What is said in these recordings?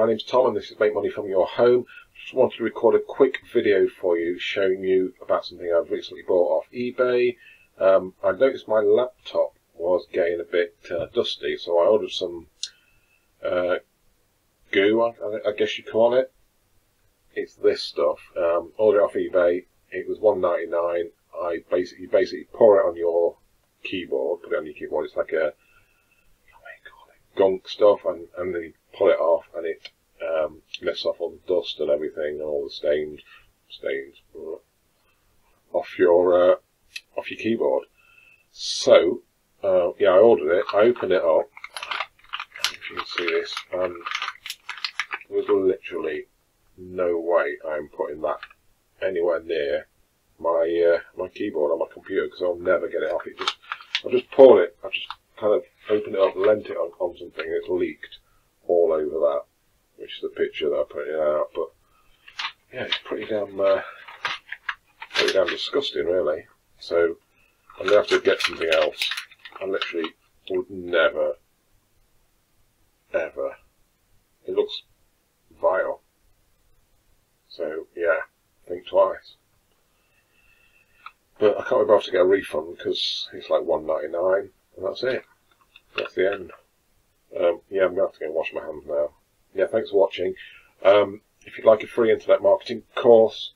name's Tom and this is Make Money From Your Home. Just wanted to record a quick video for you showing you about something I've recently bought off eBay. I noticed my laptop was getting a bit dusty, so I ordered some goo, I guess you call it. It's this stuff. Ordered it off eBay. It was $1.99. You basically pour it on your keyboard, put it on your keyboard. It's like a Gunk stuff, and then you pull it off, and it lets off all the dust and everything, and all the stains off your keyboard. So yeah, I ordered it. I opened it up. If you can see this, there was literally no way I'm putting that anywhere near my keyboard on my computer, because I'll never get it off. I've just poured it. I've just kind of opened it up, lent it on something, and it's leaked all over that, which is the picture that I put out. But yeah, it's pretty damn disgusting, really. So I'm gonna have to get something else. I literally would never, ever. It looks vile. So yeah, think twice. But I can't be bothered to get a refund because it's like $1.99, and that's it. That's the end. Yeah, I'm going to have to go and wash my hands now. Yeah, thanks for watching. If you'd like a free internet marketing course,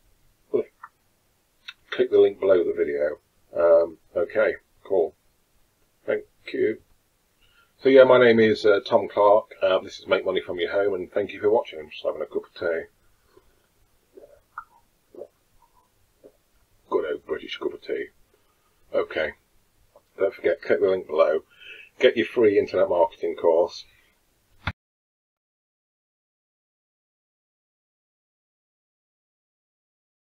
click the link below the video. Okay, cool. Thank you. So yeah, my name is Tom Clark. This is Make Money From Your Home, and thank you for watching. I'm just having a cup of tea. Good old British cup of tea. Okay. Don't forget, click the link below. Get your free internet marketing course.